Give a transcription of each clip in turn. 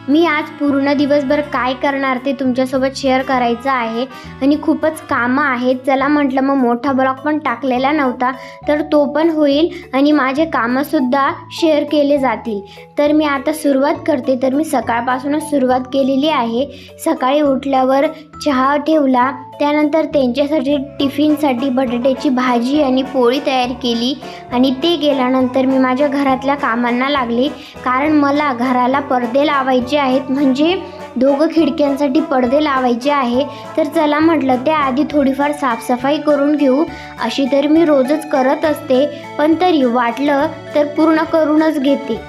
मी आज पूर्ण दिवसभर काय करणार ते तुमच्यासोबत शेअर करायचं आहे आणि खूपच कामं आहेत. चला म्हटलं मग मोठा ब्लॉग पण टाकलेला नव्हता तर तो पण होईल आणि माझे कामंसुद्धा शेअर केले जातील. तर मी आता सुरुवात करते. तर मी सकाळपासूनच सुरुवात केलेली आहे. सकाळी उठल्यावर चहा ठेवला, त्यानंतर त्यांच्यासाठी टिफिनसाठी बटाट्याची भाजी आणि पोळी तयार केली आणि ते गेल्यानंतर मी माझ्या घरातल्या कामांना लागले, कारण मला घराला पडदे लावायचे आहेत, म्हणजे दोघं खिडक्यांसाठी पडदे लावायचे आहे. तर चला म्हटलं त्याआधी थोडीफार साफसफाई करून घेऊ. अशी तर मी रोजच करत असते, पण तरी वाटलं तर पूर्ण करूनच घेते.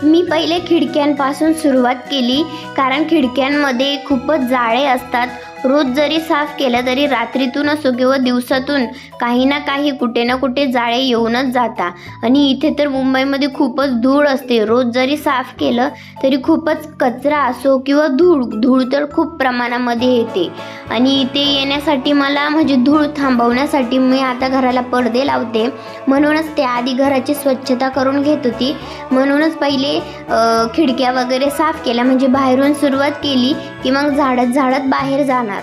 मी पहिले खिडक्यांपासून सुरुवात केली, कारण खिडक्यांमध्ये खूपच जाळे असतात. रोज जरी साफ केलं तरी रात्रीतून असो किंवा दिवसातून काही ना काही कुठे ना कुठे जाळे येऊनच जाता आणि इथे तर मुंबईमध्ये खूपच धूळ असते. रोज जरी साफ केलं तरी खूपच कचरा असो किंवा धूळ तर खूप प्रमाणामध्ये येते आणि इथे येण्यासाठी मला म्हणजे धूळ थांबवण्यासाठी मी आता घराला पडदे लावते. म्हणूनच त्याआधी घराची स्वच्छता करून घेत होती. म्हणूनच पहिले खिडक्या वगैरे साफ केल्या, म्हणजे बाहेरून सुरुवात केली की मग झाडत बाहेर जाणार.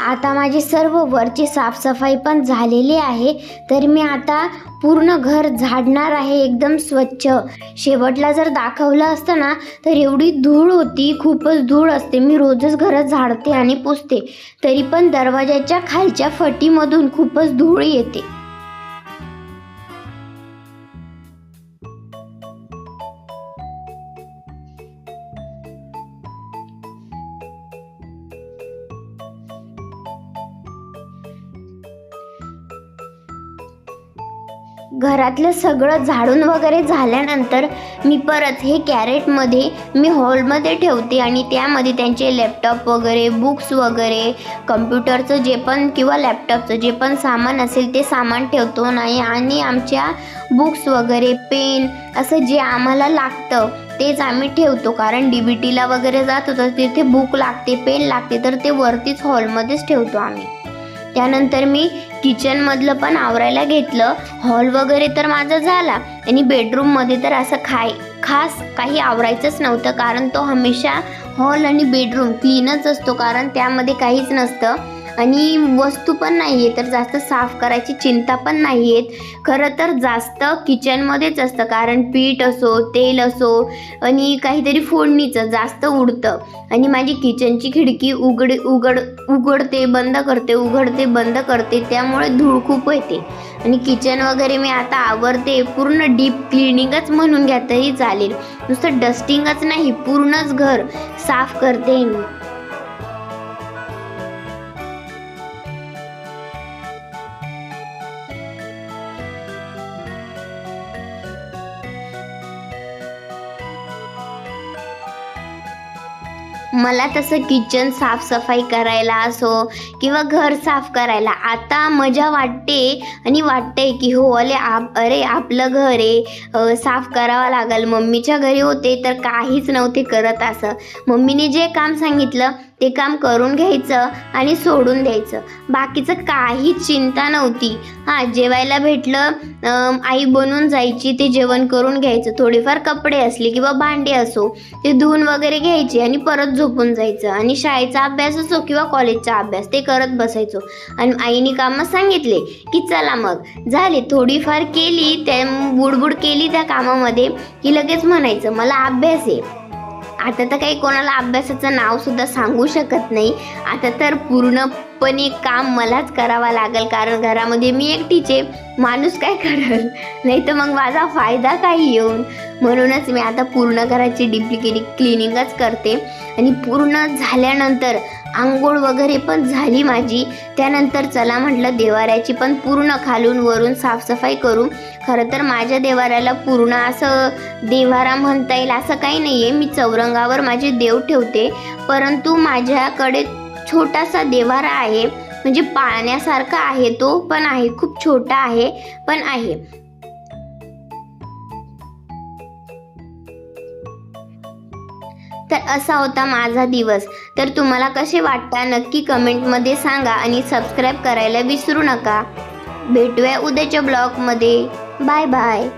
आता माझी सर्व वरची साफसफाई पण झालेली आहे. तर मी आता पूर्ण घर झाडणार आहे, एकदम स्वच्छ. शेवटला जर दाखवलं असतं ना तर एवढी धूळ होती, खूपच धूळ असते. मी रोजच घरात झाडते आणि पुसते, तरी पण दरवाजाच्या खालच्या फटीमधून खूपच धूळ येते. घरातलं सगळं झाडून वगैरे झाल्यानंतर मी परत हे कॅरेटमध्ये मी हॉलमध्ये ठेवते आणि त्यामध्ये त्यांचे लॅपटॉप वगैरे, बुक्स वगैरे, कम्प्युटरचं जे पण किंवा लॅपटॉपचं जे पण सामान असेल ते सामान ठेवतो नाही. आणि आमच्या बुक्स वगैरे, पेन असं जे आम्हाला लागतं तेच आम्ही ठेवतो, कारण DBTला वगैरे जातो तर तिथे बुक लागते, पेन लागते, तर ते वरतीच हॉलमध्येच ठेवतो आम्ही. त्यानंतर मी किचनमधलं पण आवरायला घेतलं. हॉल वगैरे तर माझा झाला आणि बेडरूममध्ये तर असं खास काही आवरायचंच नव्हतं, कारण तो हमेशा हॉल आणि बेडरूम क्लीनच असतो, कारण त्यामध्ये काहीच नसतं आणि वस्तू पण नाही आहे, तर जास्त साफ करायची चिंता पण नाही आहेत. खरं तर जास्त किचनमध्येच असतं, कारण पीठ असो, तेल असो आणि काहीतरी फोडणीचं जास्त उडतं आणि माझी किचनची खिडकी उघडते बंद करते, त्यामुळे धूळ खूप येते आणि किचन वगैरे मी आता आवरते. पूर्ण डीप क्लिनिंगच म्हणून घ्या तरी चालेल, नुसतं डस्टिंगच नाही, पूर्णच घर साफ करते मी. मला तसं किचन साफसफाई करायला असो किंवा घर साफ करायला आता मजा वाटते आणि वाटते की हो अरे आपलं घर आहे, साफ करावं लागेल. मम्मीच्या घरी होते तर काहीच नव्हते करत. असं मम्मीने जे काम सांगितलं ते काम करून घ्यायचं आणि सोडून द्यायचं, बाकीचं काहीच चिंता नव्हती. जेवायला भेटलं, आई बनवून जायची, ते जेवण करून घ्यायचं. थोडेफार कपडे असले किंवा भांडे असो ते धुवून वगैरे घ्यायचे आणि परत झोपून जायचं आणि शाळेचा अभ्यास असो किंवा कॉलेजचा अभ्यास ते करत बसायचो. आणि आईने कामं सांगितले की चला मग झाले, थोडीफार केली, त्या बुडबुड केली त्या कामामध्ये की लगेच म्हणायचं मला अभ्यास आहे. आता तर काही कोणाला अभ्यासाचं नावसुद्धा सांगू शकत नाही. आता तर पूर्णपणे काम मलाच करावा लागेल, कारण घरामध्ये मी एकटीचे, माणूस काय करेल, नाही तर मग माझा फायदा काय येऊन. म्हणूनच मी आता पूर्ण घराची डीपली क्लिनिंगच करते. आणि पूर्ण झाल्यानंतर आंघोळ वगैरे पण झाली माझी. त्यानंतर चला म्हटलं देवाऱ्याची पण पूर्ण खालून वरून साफसफाई करू. खरं तर माझ्या देवाऱ्याला पूर्ण असं देवारा म्हणता येईल असं काही नाही आहे. मी चौरंगावर माझे देव ठेवते, परंतु माझ्याकडे छोटासा देवारा आहे, म्हणजे पाळण्यासारखा आहे तो, पण आहे खूप छोटा आहे पण आहे. तर असा होता माझा दिवस. तर तुम्हाला कसे वाटता नक्की कमेंटमध्ये सांगा आणि सबस्क्राईब करायला विसरू नका. भेटूया उद्याच्या ब्लॉगमध्ये. Bye bye.